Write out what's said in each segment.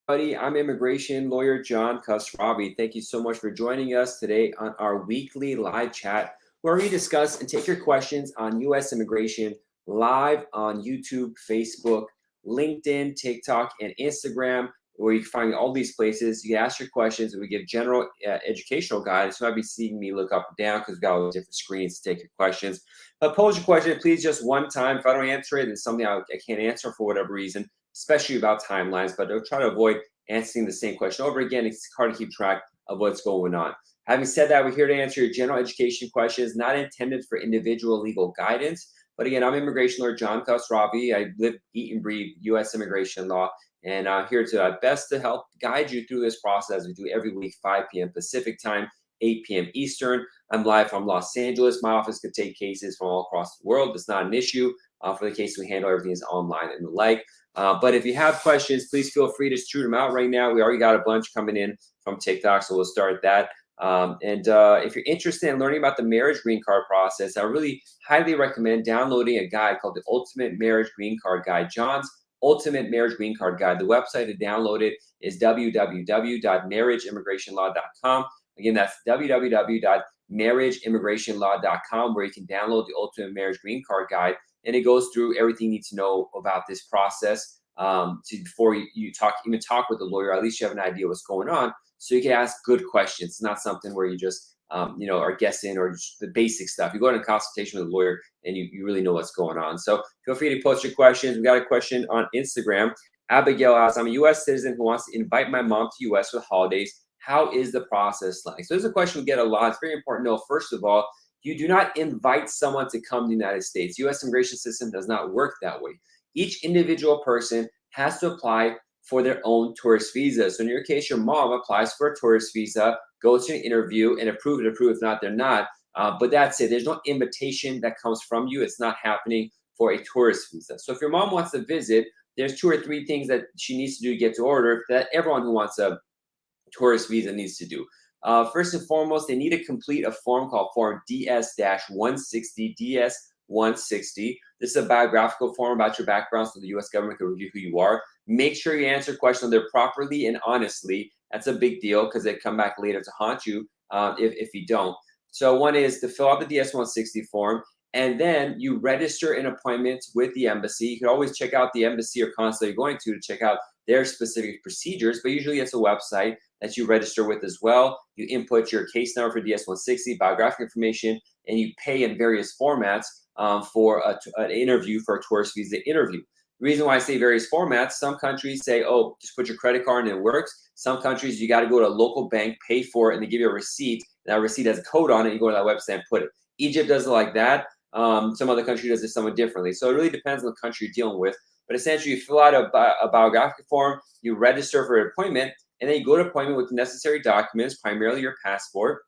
Buddy, I'm immigration lawyer John Khosravi. Thank you so much for joining us today on our weekly live chat where we discuss and take your questions on U.S. immigration live on YouTube, Facebook, LinkedIn, TikTok, and Instagram, where you can find all these places. You can ask your questions, and we give general educational guidance. You might be seeing me look up and down because we've got all the different screens to take your questions. But pose your question, please, just one time. If I don't answer it, it's something I can't answer for whatever reason, especially about timelines, but I'll try to avoid answering the same question over again. It's hard to keep track of what's going on. Having said that, we're here to answer your general education questions, not intended for individual legal guidance. But again, I'm immigration lawyer John Khosravi. I live, eat, and breathe U.S. immigration law, and I'm here to best to help guide you through this process. We do every week, 5 p.m. Pacific time, 8 p.m. Eastern. I'm live from Los Angeles. My office could take cases from all across the world. It's not an issue. For the case we handle, everything is online and the like. But if you have questions, please feel free to shoot them out right now. We already got a bunch coming in from TikTok, so we'll start that. If you're interested in learning about the marriage green card process, I really highly recommend downloading a guide called the Ultimate Marriage Green Card Guide, John's Ultimate Marriage Green Card Guide. The website to download it is www.marriageimmigrationlaw.com. Again, that's www.marriageimmigrationlaw.com, where you can download the Ultimate Marriage Green Card Guide. And it goes through everything you need to know about this process before you talk with the lawyer. At least you have an idea what's going on, so you can ask good questions. It's not something where you just are guessing or just the basic stuff. You go into consultation with a lawyer and you really know what's going on. So feel free to post your questions. We got a question on Instagram. Abigail asks, I'm a U.S. citizen who wants to invite my mom to U.S. for the holidays. How is the process like? So this is a question we get a lot. It's very important to know, first of all, you do not invite someone to come to the United States. U.S. immigration system does not work that way. Each individual person has to apply for their own tourist visa. So in your case, your mom applies for a tourist visa, goes to an interview, and approve it. If not, they're not. But that's it. There's no invitation that comes from you. It's not happening for a tourist visa. So if your mom wants to visit, there's 2 or 3 things that she needs to do to get to order that everyone who wants a tourist visa needs to do. First and foremost, they need to complete a form called Form DS-160, DS-160. This is a biographical form about your background so the U.S. government can review who you are. Make sure you answer questions there properly and honestly. That's a big deal because they come back later to haunt you if you don't. So one is to fill out the DS-160 form, and then you register an appointment with the embassy. You can always check out the embassy or consulate you're going to check out their specific procedures, but usually it's a website that you register with as well. You input your case number for DS-160, biographic information, and you pay in various formats for an interview, for a tourist visa interview. The reason why I say various formats, some countries say, oh, just put your credit card and it works. Some countries, you got to go to a local bank, pay for it, and they give you a receipt. And that receipt has a code on it. You go to that website and put it. Egypt does it like that. Some other country does it somewhat differently. So it really depends on the country you're dealing with. But essentially, you fill out a biographic form, you register for an appointment, and then you go to appointment with the necessary documents, primarily your passport.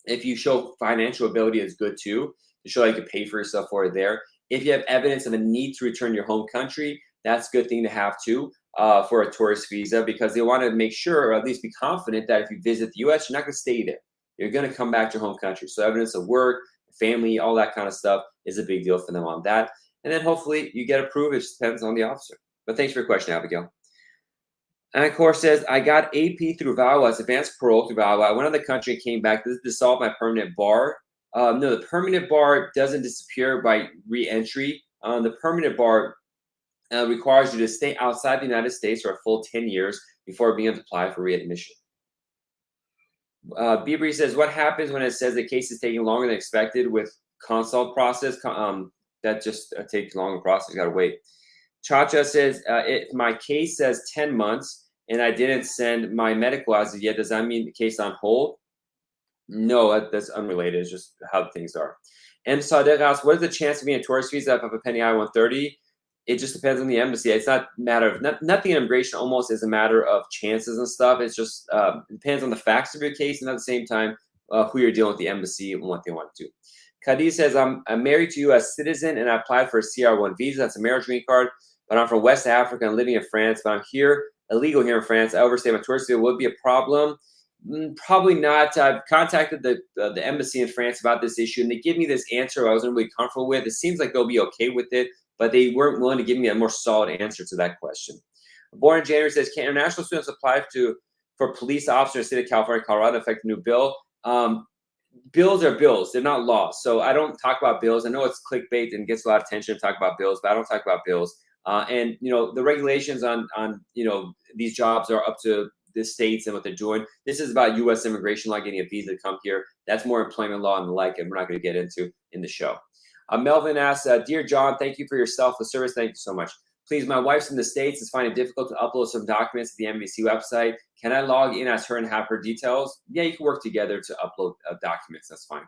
If you show financial ability, it's good too, to show you can pay for yourself for it there. If you have evidence of a need to return to your home country, that's a good thing to have too for a tourist visa, because they want to make sure, or at least be confident, that if you visit the U.S., you're not going to stay there. You're going to come back to your home country. So evidence of work, family, all that kind of stuff is a big deal for them on that. And then hopefully you get approved. It just depends on the officer. But thanks for your question, Abigail. And of course says, I got AP through VAWA, advanced parole through VAWA. I went out of the country and came back. This dissolved my permanent bar. No, the permanent bar doesn't disappear by re-entry. The permanent bar requires you to stay outside the United States for a full 10 years before being able to apply for readmission. Bieber says, what happens when it says the case is taking longer than expected with consult process? That just takes longer process. You got to wait. Chacha says, if my case says 10 months and I didn't send my medical as of yet, does that mean the case on hold? No, that's unrelated. It's just how things are. M. Sadek asks, what is the chance of being a tourist visa if I have a pending I-130? It just depends on the embassy. It's not a matter of, nothing in immigration almost is a matter of chances and stuff. It's just depends on the facts of your case, and at the same time, who you're dealing with, the embassy, and what they want to do. Khadi says, I'm married to you as a citizen, and I applied for a CR1 visa. That's a marriage green card, but I'm from West Africa and living in France, but I'm here, illegal here in France. I overstay my tourist visa. Would be a problem? Probably not. I've contacted the embassy in France about this issue, and they give me this answer I wasn't really comfortable with. It seems like they'll be okay with it, but they weren't willing to give me a more solid answer to that question. Born in January says, can international students apply for police officer in the state of California, Colorado, affect the new bill? Bills are bills. They're not laws. So I don't talk about bills. I know it's clickbait and gets a lot of attention to talk about bills, but I don't talk about bills. And the regulations on these jobs are up to the states and what they're doing. This is about U.S. immigration law, getting a visa to come here. That's more employment law and the like, and we're not going to get into in the show. Melvin asks, Dear John, thank you for your selfless service. Thank you so much. Please, my wife's in the States. Is finding it difficult to upload some documents to the NBC website. Can I log in as her and have her details? Yeah, you can work together to upload documents. That's fine.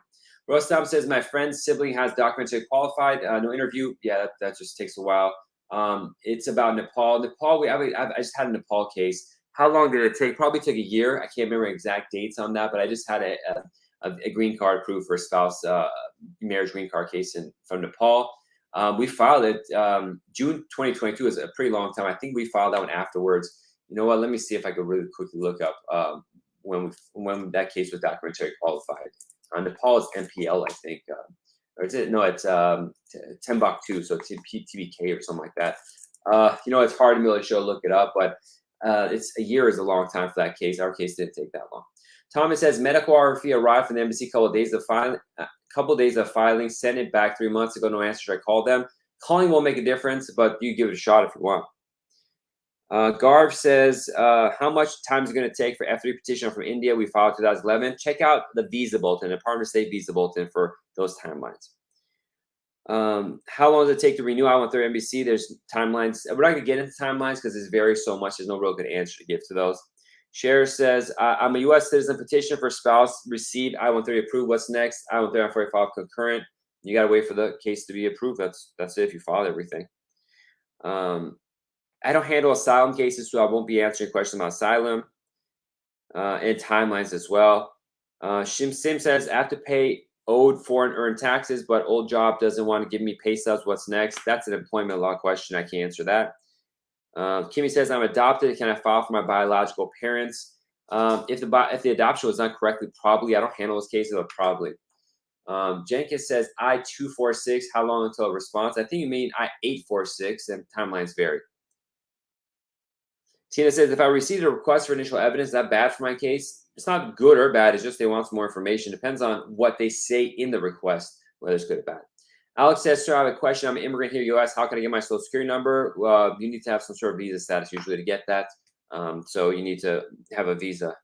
Rostam says, my friend's sibling has documentary qualified. No interview. Yeah, that just takes a while. It's about Nepal. I just had a Nepal case. How long did it take? Probably took a year. I can't remember exact dates on that, but I just had a green card approved for a spouse marriage green card case from Nepal. We filed it June 2022 is a pretty long time. I think we filed that one afterwards. You know what? Let me see if I could really quickly look up when that case was documentary qualified. Nepal is MPL, I think. Or is it? No, it's Timbuktu, so TBK or something like that. It's hard to be able to look it up, but it's a year is a long time for that case. Our case didn't take that long. Thomas says medical RFE arrived from the embassy a couple of days of filing, sent it back 3 months ago. No answer. I called them. Calling won't make a difference, but you give it a shot if you want. Garv says, how much time is it going to take for F3 petition from India? We filed 2011. Check out the visa bulletin, the Department of State visa bulletin for those timelines. How long does it take to renew I-130 NBC? There's timelines. We're not going to get into timelines because it varies so much. There's no real good answer to give to those. Cher says, I'm a U.S. citizen. Petition for spouse received. I-130 approved. What's next? I-130 I-45 concurrent. You got to wait for the case to be approved. That's it if you filed everything. I don't handle asylum cases, so I won't be answering questions about asylum and timelines as well. Sim says, I have to pay owed foreign earned taxes, but old job doesn't want to give me pay stubs. What's next? That's an employment law question. I can't answer that. Kimmy says, I'm adopted. Can I file for my biological parents? If the adoption was done correctly, probably. I don't handle those cases, but probably. Jenkins says, I-246. How long until a response? I think you mean I-846, and timelines vary. Tina says, if I received a request for initial evidence, is that bad for my case? It's not good or bad. It's just they want some more information. Depends on what they say in the request, whether it's good or bad. Alex says, sir, I have a question. I'm an immigrant here in the U.S. How can I get my social security number? You need to have some sort of visa status usually to get that. So you need to have a visa.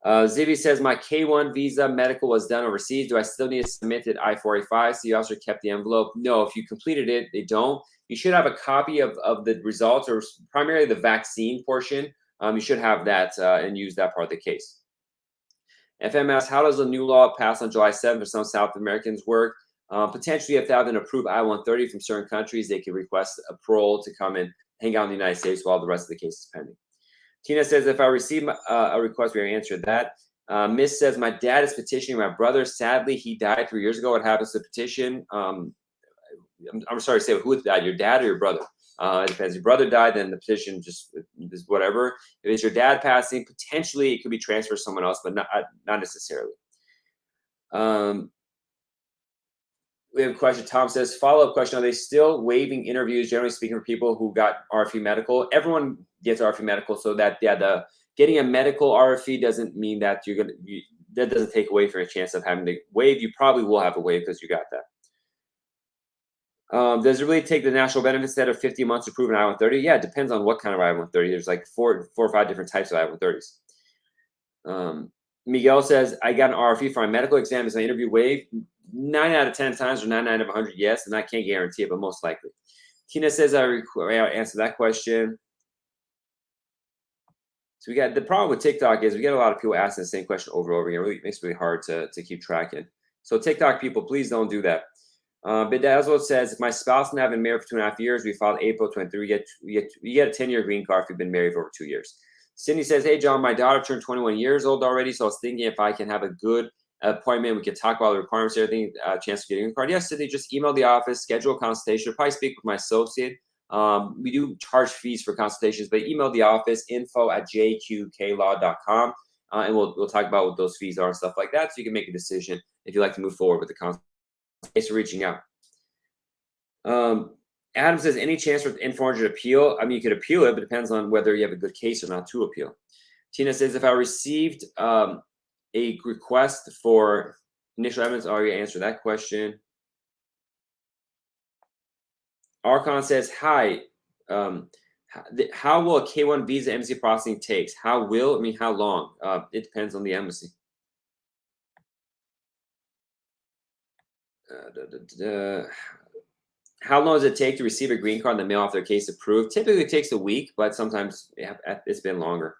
Zibby says, my K1 visa medical was done overseas. Do I still need to submit it I-485? So you also kept the envelope? No, if you completed it, they don't. You should have a copy of the results, or primarily the vaccine portion. You should have that and use that part of the case. FM asks, how does the new law passed on July 7th for some South Americans work? Potentially, you have to have an approved I-130 from certain countries. They can request a parole to come and hang out in the United States while the rest of the case is pending. Tina says, if I receive a request, we answered that. Miss says, my dad is petitioning my brother. Sadly, he died 3 years ago. What happens to petition? I'm sorry to say, who died, your dad or your brother? It depends. If your brother died, then the petition just is whatever. If it's your dad passing, potentially it could be transferred to someone else, but not necessarily. We have a question. Tom says, follow-up question. Are they still waiving interviews, generally speaking, for people who got RFE medical? Everyone gets RFE medical, so that, the getting a medical RFE doesn't mean that that doesn't take away from a chance of having to waive. You probably will have to waive because you got that. Does it really take the national benefits instead of 50 months to prove an I-130? Yeah, it depends on what kind of I-130. There's like four or five different types of I-130s. Miguel says, I got an RFE for my medical exam. Is my interview waived? 9 out of 10 times, or 9 out of 100, yes, and I can't guarantee it, but most likely. Tina says, I answer that question. So we got the problem with TikTok is we get a lot of people asking the same question over and over again. It really makes it really hard to keep tracking. So TikTok people, please don't do that. Bedazzle says, if my spouse and I have been married for 2.5 years, we filed April 23, you get a 10-year green card if you've been married for over 2 years. Cindy says, hey, John, my daughter turned 21 years old already, so I was thinking if I can have a good appointment, we could talk about the requirements, everything, chance of getting a card. Yes, Cindy, just email the office, schedule a consultation, probably speak with my associate. We do charge fees for consultations, but email the office, info@jqqlaw.com, and we'll talk about what those fees are and stuff like that, so you can make a decision if you'd like to move forward with the consultation. Thanks for reaching out. Adam says, any chance for N400 appeal? I mean, you could appeal it, but it depends on whether you have a good case or not to appeal. Tina says, if I received a request for initial evidence, already answered that question. Archon says, hi. How will a K1 visa embassy processing takes? How long? It depends on the embassy. How long does it take to receive a green card and the mail off their case approved? Typically it takes a week, but sometimes it's been longer.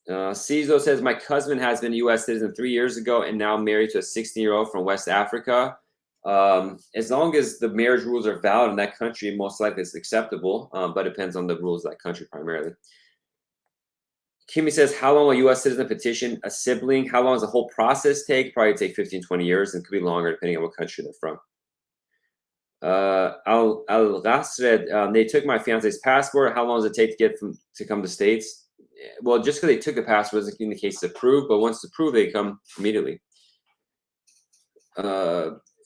Cizo says, my cousin has been a U.S. citizen 3 years ago and now married to a 16-year-old from West Africa. As long as the marriage rules are valid in that country, most likely it's acceptable, but it depends on the rules of that country primarily. Kimmy says, how long will a U.S. citizen petition a sibling? How long does the whole process take? Probably take 15, 20 years, and could be longer depending on what country they're from. Al-Ghasred, they took my fiance's passport. How long does it take to come to States? Well, just because they took the passport doesn't mean the case is approved, but once it's approved, they come immediately.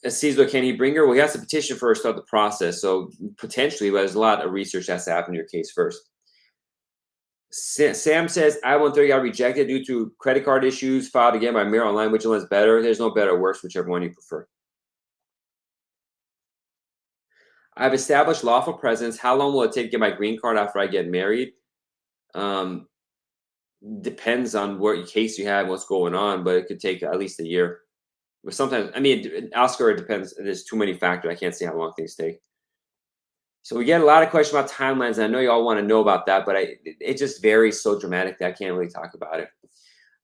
Cesar, can he bring her? Well, he has to petition first, start the process. So potentially, but there's a lot of research that has to happen in your case first. Sam says, I-130 got rejected due to credit card issues, filed again by Mayor Online. Which one is better? There's no better or worse, whichever one you prefer. I've established lawful presence. How long will it take to get my green card after I get married? Depends on what case you have, what's going on, but it could take at least a year. But sometimes, I mean, Oscar, it depends. There's too many factors. I can't see how long things take. So we get a lot of questions about timelines, and I know you all want to know about that, but it just varies so dramatically. I can't really talk about it.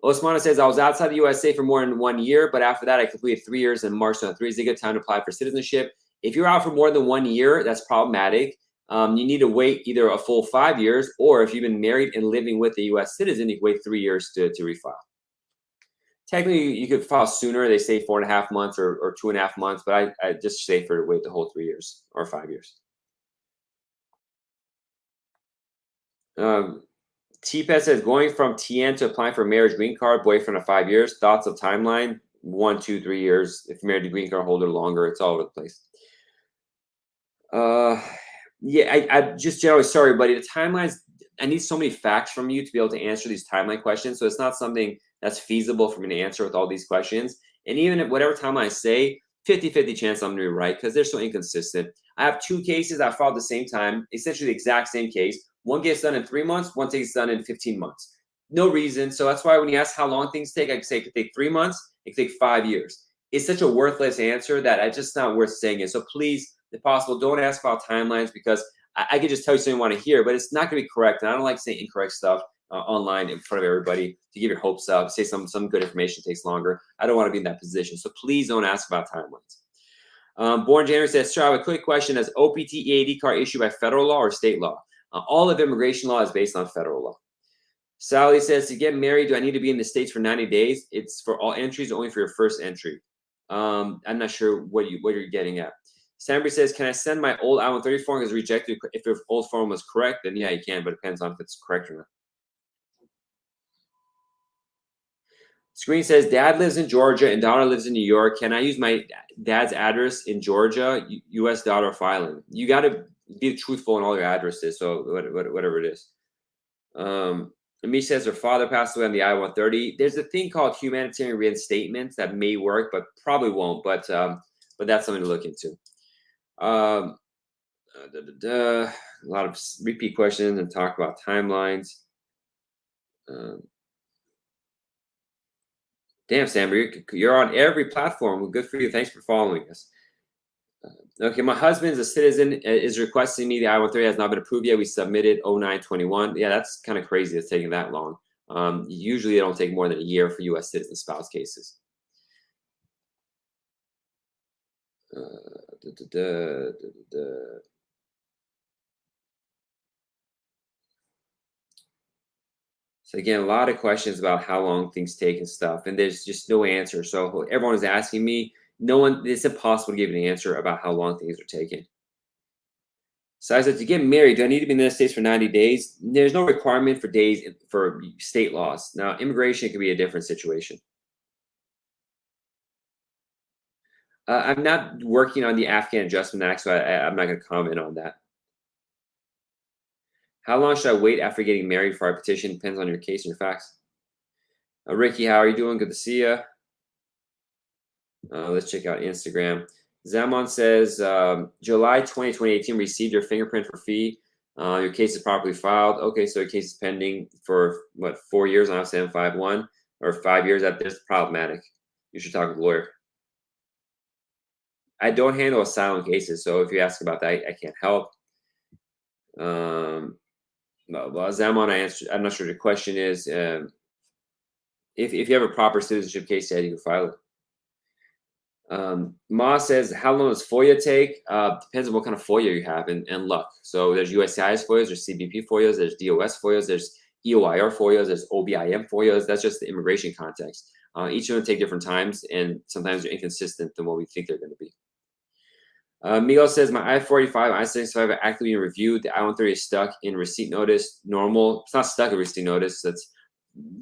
Osmana says, I was outside the USA for more than 1 year, but after that, I completed 3 years in March 2003. Is a good time to apply for citizenship? If you're out for more than 1 year, that's problematic. You need to wait either a full 5 years, or if you've been married and living with a U.S. citizen, you can wait 3 years to refile. Technically, you could file sooner. They say 4.5 months or 2.5 months, but I just safer to wait the whole 3 years or 5 years. T-Pet says, going from TN to applying for a marriage green card, boyfriend of 5 years. Thoughts of timeline? 1, 2, 3 years. If you're married to green card holder, longer. It's all over the place. Yeah, I just generally, sorry, buddy. The timelines, I need so many facts from you to be able to answer these timeline questions. So it's not something that's feasible for me to answer with all these questions. And even if whatever timeline I say, 50-50 chance I'm going to be right because they're so inconsistent. I have 2 cases I filed at the same time, essentially the exact same case. One gets done in 3 months, one gets done in 15 months. No reason. So that's why when you ask how long things take, I can say it could take 3 months, it could take 5 years. It's such a worthless answer that it's just not worth saying it. So please, if possible, don't ask about timelines because I could just tell you something you want to hear, but it's not going to be correct. And I don't like saying incorrect stuff online in front of everybody to give your hopes up, say some good information takes longer. I don't want to be in that position. So please don't ask about timelines. Born January says, sir, I have a quick question. Is OPT EAD card issued by federal law or state law? All of immigration law is based on federal law. Sally says, to get married, do I need to be in the States for 90 days? It's for all entries, only for your first entry. I'm not sure what you're getting at. Sambry says, can I send my old I-130 form because rejected? If the old form was correct, then yeah, you can, but it depends on if it's correct or not. Screen says, dad lives in Georgia and daughter lives in New York. Can I use my dad's address in Georgia, U.S. daughter filing? You got to be truthful in all your addresses, so whatever it is. Amish says her father passed away on the I-130. There's a thing called humanitarian reinstatement that may work, but probably won't. But that's something to look into. A lot of repeat questions and talk about timelines. Damn, Sam, you're on every platform. Well, good for you. Thanks for following us. Okay, my husband's a citizen, is requesting me. The I-130 has not been approved yet. We submitted 09/21. Yeah, that's kind of crazy. It's taking that long. Usually, it don't take more than a year for U.S. citizen spouse cases. So again, a lot of questions about how long things take and stuff, and there's just no answer. So everyone is asking me. No one. It's impossible to give an answer about how long things are taking. So I said, to get married, do I need to be in the United States for 90 days? There's no requirement for days for state laws. Now, immigration can be a different situation. I'm not working on the Afghan Adjustment Act, so I'm not going to comment on that. How long should I wait after getting married before I petition? Depends on your case and your facts. Ricky, how are you doing? Good to see you. Let's check out Instagram. Zaman says, July 2018, received your fingerprint for fee. Your case is properly filed. Okay, so your case is pending for what, 4 years on 751 or 5 years? That's problematic. You should talk with a lawyer. I don't handle asylum cases, so if you ask about that, I can't help. Well, Zaman, I'm not sure what your question is. If you have a proper citizenship case, yeah, you can file it. Ma says, how long does FOIA take? Depends on what kind of FOIA you have and luck. So there's USCIS FOIAs, there's CBP FOIAs, there's DOS FOIAs, there's EOIR FOIAs, there's OBIM FOIAs. That's just the immigration context. Each of them take different times, and sometimes they're inconsistent than what we think they're going to be. Miguel says, my I-45, I-65 are actively being reviewed. The I-130 is stuck in receipt notice. Normal. It's not stuck in receipt notice.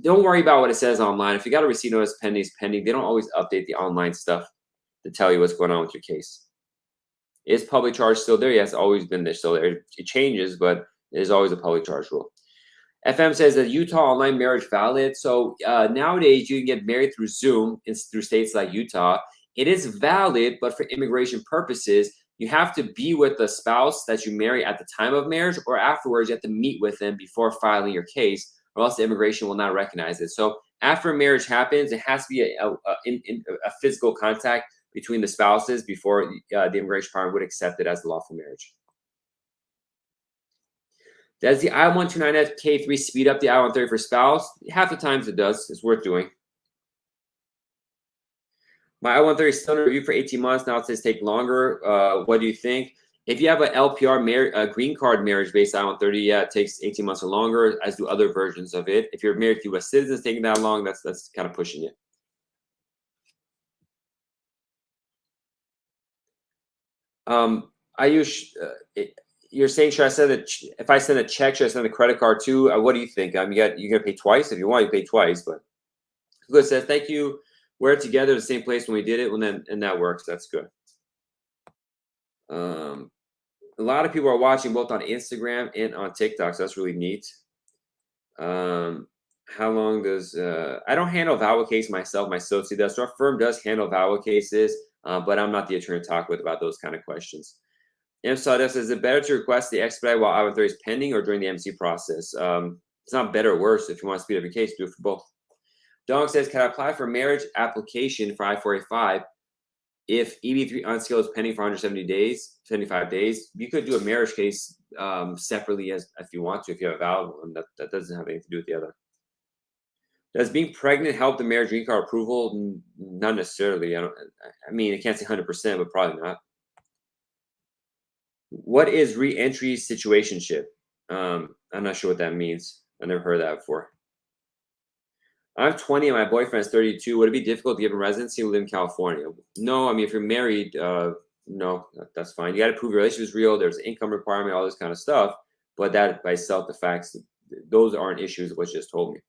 Don't worry about what it says online. If you got a receipt notice pending, it's pending. They don't always update the online stuff to tell you what's going on with your case. Is public charge still there? Yes, always been there. Still there. It changes, but there's always a public charge rule. FM says that Utah online marriage valid. So nowadays you can get married through Zoom through states like Utah. It is valid, but for immigration purposes, you have to be with the spouse that you marry at the time of marriage, or afterwards you have to meet with them before filing your case, or else the immigration will not recognize it. So after marriage happens, it has to be a physical contact between the spouses before the immigration department would accept it as a lawful marriage. Does the I-129F K3 speed up the I-130 for spouse? Half the times it does. It's worth doing. My I-130 is still in review for 18 months. Now it says take longer. What do you think? If you have an LPR green card marriage-based I-130, yeah, it takes 18 months or longer, as do other versions of it. If you're married to U.S. citizens taking that long, that's kind of pushing it. You're saying, should I send if I send a check, should I send a credit card too? What do you think? You're gonna pay twice if you want. You pay twice, but good says thank you. We're together the same place when we did it, and that works. That's good. A lot of people are watching both on Instagram and on TikTok, so that's really neat. How long does I don't handle VAWA case myself. My associate does. So our firm does handle VAWA cases, but I'm not the attorney to talk with about those kind of questions. M. Sawdust, is it better to request the expedite while I-130 is pending or during the MC process? It's not better or worse. If you want to speed up your case, do it for both. Dong says, can I apply for marriage application for I-485 if EB3 unskilled is pending for 170 days, 75 days? You could do a marriage case separately if you want to, if you have a valid one. That doesn't have anything to do with the other. Does being pregnant help the marriage green card approval? Not necessarily. I mean, I can't say 100%, but probably not. What is re-entry situationship? I'm not sure what that means. I never heard that before. I'm 20 and my boyfriend is 32. Would it be difficult to give him residency and live in California? No, I mean, if you're married, no, that's fine. You got to prove your relationship is real. There's an income requirement, all this kind of stuff. But that by itself, the facts, those aren't issues of what you just told me.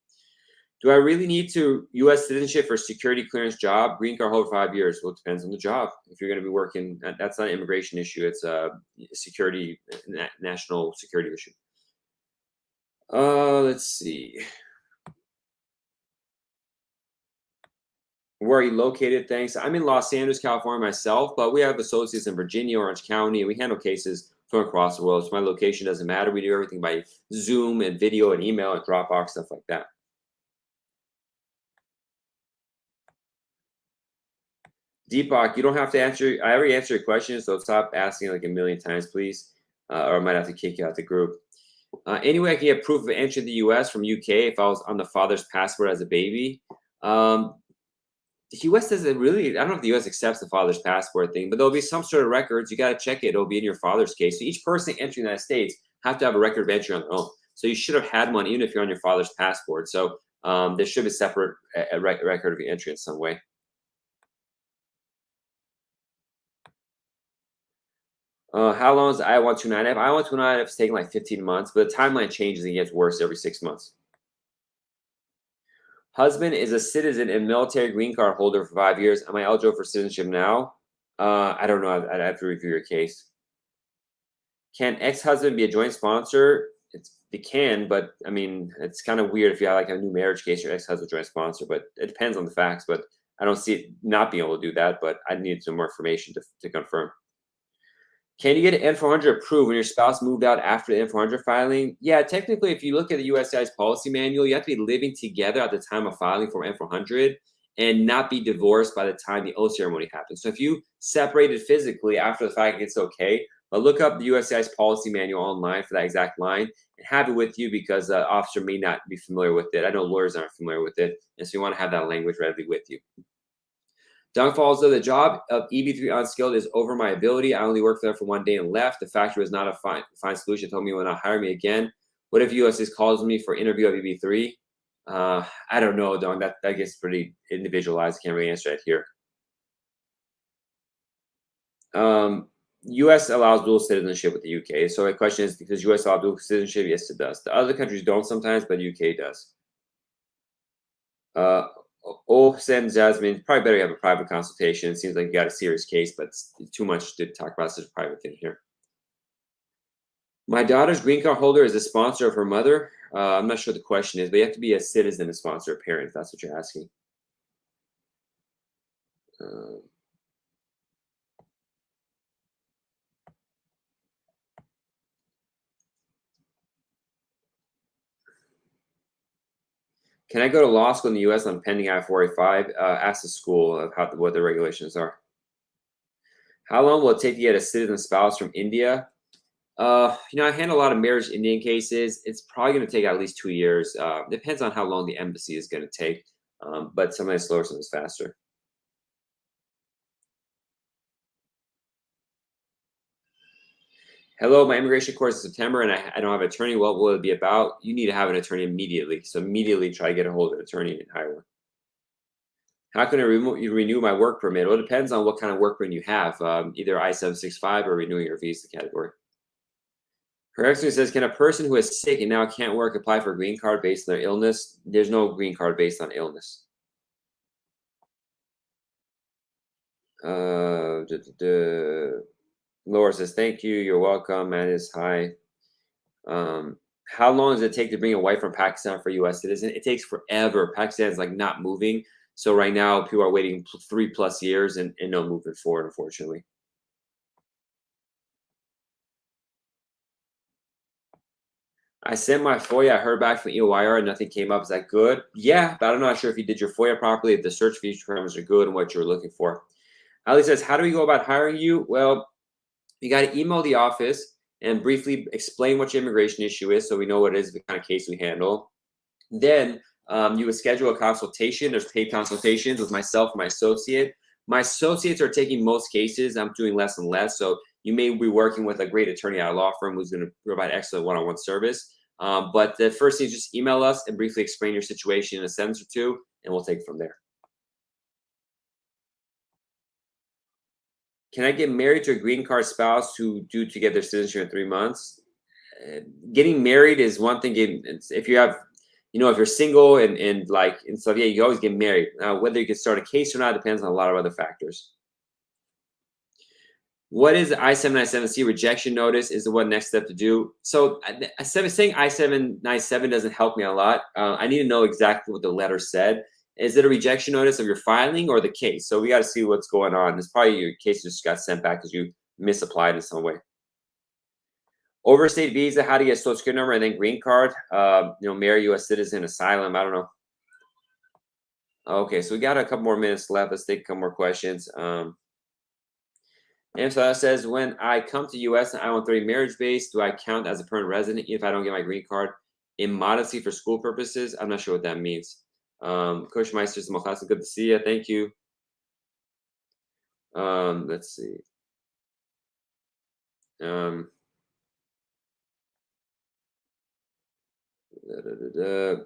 Do I really need to U.S. citizenship for security clearance job? Green card holder for 5 years. Well, it depends on the job. If you're going to be working, that's not an immigration issue. It's a security, national security issue. Let's see. Where are you located? Thanks. I'm in Los Angeles, California myself, but we have associates in Virginia, Orange County, and we handle cases from across the world. So my location doesn't matter. We do everything by Zoom and video and email and Dropbox, stuff like that. Deepak, you don't have to answer. I already answered your question, so stop asking like a million times, please, or I might have to kick you out the group. Anyway, I can get proof of entry to the U.S. from UK if I was on the father's passport as a baby. The U.S. doesn't really. I don't know if the U.S. accepts the father's passport thing, but there'll be some sort of records. You got to check it. It'll be in your father's case. So each person entering the United States have to have a record of entry on their own. So you should have had one, even if you're on your father's passport. So there should be a separate record of your entry in some way. How long is I-129F? I-129F is taking like 15 months, but the timeline changes and gets worse every 6 months. Husband is a citizen and military green card holder for 5 years. Am I eligible for citizenship now? I don't know. I'd have to review your case. Can ex-husband be a joint sponsor? It can, but I mean, it's kind of weird if you have like a new marriage case, your ex-husband joint sponsor. But it depends on the facts. But I don't see it not being able to do that. But I need some more information to confirm. Can you get an N400 approved when your spouse moved out after the N400 filing? Yeah, technically, if you look at the USCIS policy manual, you have to be living together at the time of filing for N400 and not be divorced by the time the oath ceremony happens. So if you separated physically after the fact, it's okay. But look up the USCIS policy manual online for that exact line and have it with you because the officer may not be familiar with it. I know lawyers aren't familiar with it. And so you want to have that language readily with you. Doug Falls, though, the job of EB3 unskilled is over my ability. I only worked there for 1 day and left. The factory was not a fine solution. Told me will not hire me again. What if USS calls me for interview of EB3? I don't know, Don. That gets pretty individualized. I can't really answer that here. US allows dual citizenship with the UK. So the question is, does US allow dual citizenship? Yes, it does. The other countries don't sometimes, but UK does. Sen Jasmine, probably better have a private consultation. It seems like you got a serious case, but it's too much to talk about such a private thing here. My daughter's green card holder is a sponsor of her mother. I'm not sure what the question is, but you have to be a citizen to sponsor a parent, if that's what you're asking. Can I go to law school in the U.S. on pending I-485? Ask the school of what the regulations are. How long will it take to get a citizen spouse from India? I handle a lot of marriage Indian cases. It's probably going to take at least 2 years. Depends on how long the embassy is going to take, but sometimes slower, sometimes faster. Hello, my immigration course is September, and I don't have an attorney. What will it be about? You need to have an attorney immediately. So immediately try to get a hold of an attorney and hire one. How can I renew my work permit? Well, it depends on what kind of work permit you have, either I-765 or renewing your visa category. Her ex says, can a person who is sick and now can't work apply for a green card based on their illness? There's no green card based on illness. Laura says, thank you. You're welcome. Manus, hi. How long does it take to bring a wife from Pakistan for U.S. citizen? It takes forever. Pakistan is like not moving. So right now, people are waiting 3+ years and no movement forward, unfortunately. I sent my FOIA. I heard back from EOIR and nothing came up. Is that good? Yeah, but I'm not sure if you did your FOIA properly, if the search feature parameters are good and what you're looking for. Ali says, how do we go about hiring you? Well, you got to email the office and briefly explain what your immigration issue is so we know what it is, the kind of case we handle. Then you would schedule a consultation. There's paid consultations with myself and my associate. My associates are taking most cases. I'm doing less and less. So you may be working with a great attorney at a law firm who's going to provide excellent one-on-one service. But the first thing is just email us and briefly explain your situation in a sentence or two, and we'll take it from there. Can I get married to a green card spouse who due to get their citizenship in 3 months? Getting married is one thing. If you have, if you're single and stuff, yeah, you always get married. Now, whether you can start a case or not depends on a lot of other factors. What is the I-797C rejection notice? Is the one next step to do? So saying I-797 doesn't help me a lot. I need to know exactly what the letter said. Is it a rejection notice of your filing or the case? So we got to see what's going on. It's probably your case just got sent back because you misapplied in some way. Overstayed visa, how to get social security number and then green card. Marry U.S. citizen, asylum. I don't know. Okay, so we got a couple more minutes left. Let's take a couple more questions. And so that says, when I come to U.S. and I-130 marriage base, do I count as a permanent resident if I don't get my green card? Immodesty for school purposes? I'm not sure what that means. Coach Meister, good to see you. Thank you. Let's see.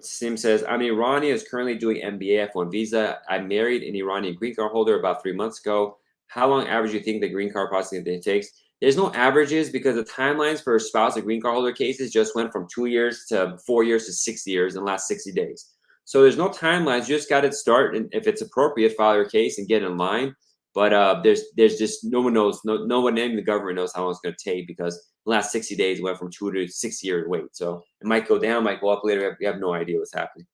Sim says, I'm Iranian, is currently doing MBA F1 visa. I married an Iranian green card holder about 3 months ago. How long average do you think the green card processing takes? There's no averages because the timelines for spouse and green card holder cases just went from 2 years to 4 years to 6 years in the last 60 days. So there's no timelines. You just got to start, and if it's appropriate, file your case and get in line. But there's just no one knows, no one in the government knows how long it's going to take, because the last 60 days went from 2 to 6 years wait. So it might go down, might go up later. We have no idea what's happening.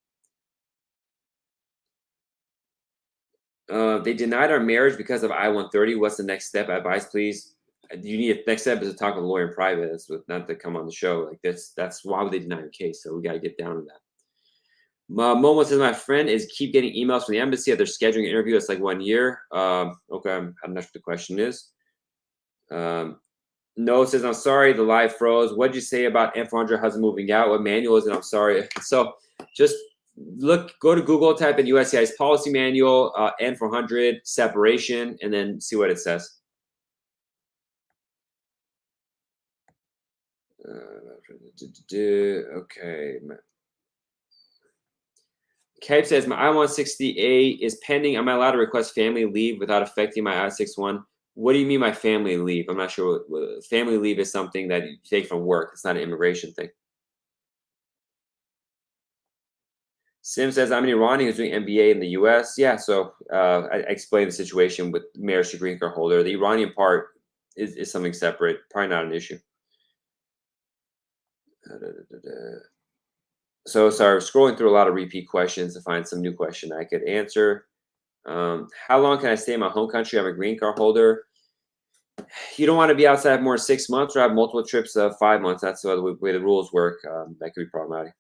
They denied our marriage because of I-130. What's the next step? Advice, please. You need next step is to talk with a lawyer in private. That's not to come on the show. Like that's why would they deny your case? So we got to get down to that. Momo says my friend is keep getting emails from the embassy that they're scheduling an interview. It's like 1 year. Okay, I'm not sure what the question is. No says I'm sorry. The live froze. What'd you say about N400 husband moving out? What manual is it? I'm sorry. So just go to Google, type in USCIS policy manual, N400 separation, and then see what it says. Okay. Cape says my I-160A is pending. Am I allowed to request family leave without affecting my I-61? What do you mean by family leave? I'm not sure. Family leave is something that you take from work. It's not an immigration thing. Sim says I'm an Iranian who's doing MBA in the U.S. Yeah, so I explained the situation with marriage to green card holder. The Iranian part is something separate, probably not an issue. So sorry, scrolling through a lot of repeat questions to find some new question I could answer. How long can I stay in my home country? I'm a green card holder. You don't want to be outside more than 6 months or have multiple trips of 5 months. That's the way the rules work. That could be problematic.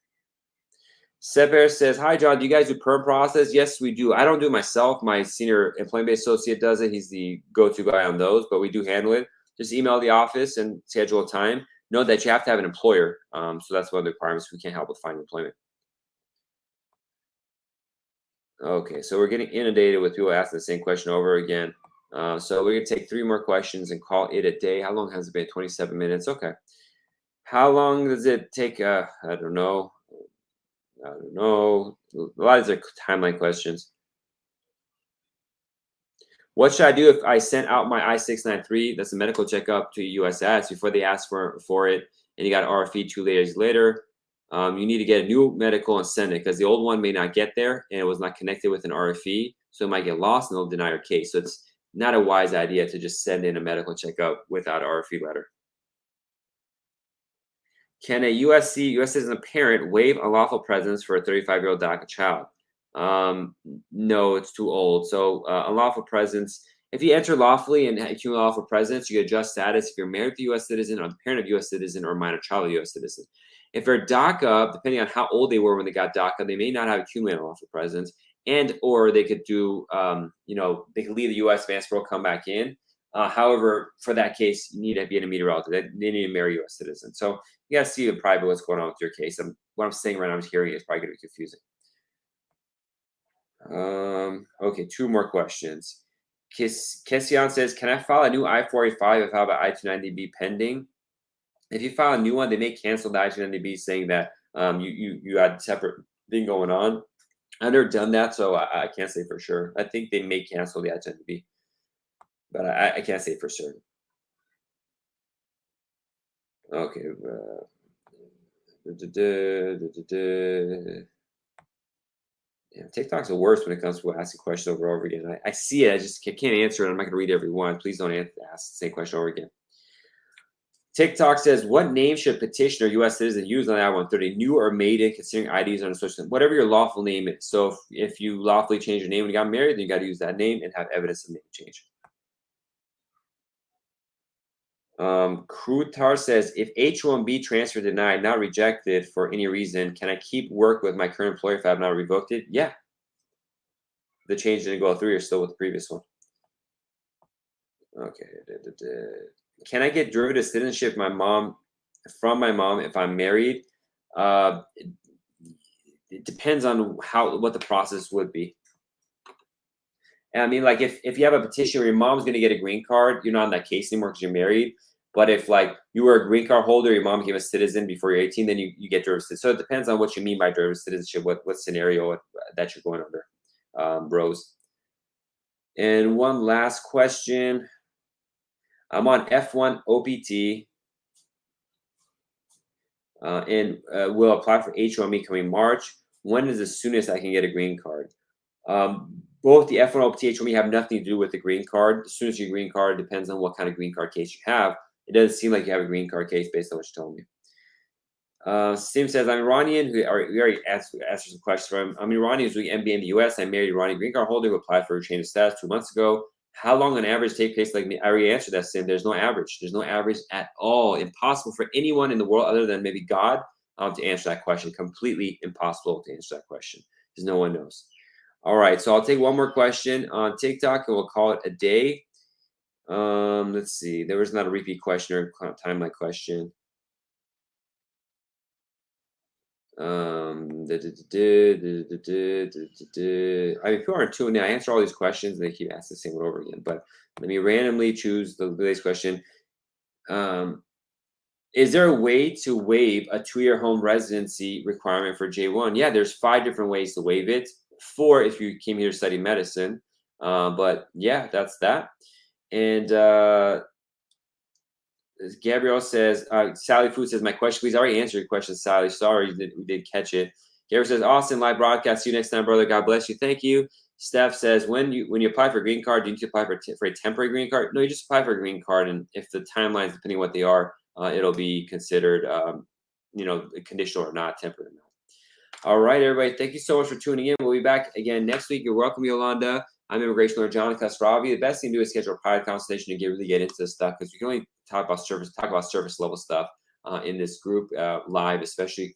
Sever says, hi, John. Do you guys do perm process? Yes, we do. I don't do it myself. My senior employment-based associate does it. He's the go-to guy on those, but we do handle it. Just email the office and schedule a time. Note that you have to have an employer. So that's one of the requirements. We can't help with finding employment. Okay, so we're getting inundated with people asking the same question over again. So we're going to take 3 more questions and call it a day. How long has it been? 27 minutes. Okay. How long does it take? I don't know. I don't know. A lot of these are timeline questions. What should I do if I sent out my I-693, that's a medical checkup, to USS before they ask for it, and you got an RFE 2 days later? You need to get a new medical and send it, because the old one may not get there and it was not connected with an RFE, so it might get lost and they'll deny your case. So it's not a wise idea to just send in a medical checkup without an RFE letter. Can a U.S. citizen parent waive unlawful presence for a 35-year-old DACA child? No, it's too old. So unlawful presence, if you enter lawfully and accumulate lawful presence, you get adjust status if you're married to a U.S. citizen or the parent of a U.S. citizen or minor child of a U.S. citizen. If they're DACA, depending on how old they were when they got DACA, they may not have accumulated unlawful presence, and or they could do, they could leave the U.S. advance parole, come back in. However, for that case, you need to be an immediate relative. They need to marry a U.S. citizen. So you got to see in private what's going on with your case. What I'm saying right now, I'm hearing is probably going to be confusing. Okay, 2 more questions. Kessian says, can I file a new I-485 if I have an I-290B pending? If you file a new one, they may cancel the I-290B, saying that you had a separate thing going on. I've never done that, so I can't say for sure. I think they may cancel the I-290B, but I can't say for certain. Okay. Yeah, TikTok's the worst when it comes to asking questions over and over again. I see it, I just can't answer it. I'm not going to read every one. Please don't ask the same question over again. TikTok says, what name should petitioner U.S. citizen use on I-130? New or maiden, considering IDs on a social, whatever your lawful name is. So if you lawfully change your name when you got married, then you got to use that name and have evidence of name change. Krutar says, if H-1B transfer denied, not rejected for any reason, can I keep work with my current employer if I have not revoked it? Yeah. The change didn't go through, you're still with the previous one. Okay. Can I get derivative citizenship from my mom if I'm married? It depends on what the process would be. And I mean, like if you have a petition where your mom's going to get a green card, you're not in that case anymore because you're married. But if like you were a green card holder, your mom became a citizen before you're 18, then you get derivative citizenship. So it depends on what you mean by derivative citizenship, what scenario that you're going under, Rose. And one last question. I'm on F1 OPT and will apply for H-1B coming March. When is the soonest I can get a green card? both the F1 OPT H1B have nothing to do with the green card. As soon as your green card, depends on what kind of green card case you have. It doesn't seem like you have a green card case based on what you're telling me. Sim says, I'm Iranian. We already answered some questions from him. I'm Iranian who's doing MBA in the US. I married an Iranian green card holder who applied for a change of status 2 months ago. How long on average take place like me? I already answered that, Sim. There's no average. There's no average at all. Impossible for anyone in the world other than maybe God to answer that question. Completely impossible to answer that question because no one knows. All right, so I'll take one more question on TikTok and we'll call it a day. Let's see. There was not a repeat question or timeline question. I mean, people aren't tuning in. I answer all these questions and they keep asking the same one over again. But let me randomly choose the latest question. Is there a way to waive a 2-year home residency requirement for J1? Yeah, there's 5 different ways to waive it. 4 if you came here to study medicine. But yeah, that's that. And Gabrielle says, Sally Food says, my question, please. I already answered your question, Sally. Sorry, we didn't catch it. Gabrielle says, Austin, live broadcast. See you next time, brother. God bless you. Thank you. Steph says, when you apply for a green card, do you need to apply for a temporary green card? No, you just apply for a green card. And if the timelines, depending on what they are, it'll be considered, conditional or not, temporary or not. All right, everybody. Thank you so much for tuning in. We'll be back again next week. You're welcome, Yolanda. I'm immigration lawyer John Casravi. The best thing to do is schedule a private consultation to really get into this stuff because we can only talk about surface level stuff in this group live, especially,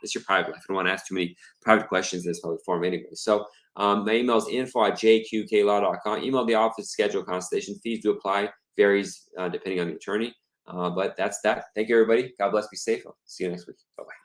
it's your private life. I don't want to ask too many private questions in this public forum anyway. So my email is info@jqqlaw.com. Email the office, schedule consultation. Fees do apply, varies depending on the attorney. But that's that. Thank you, everybody. God bless. Be safe. I'll see you next week. Bye-bye.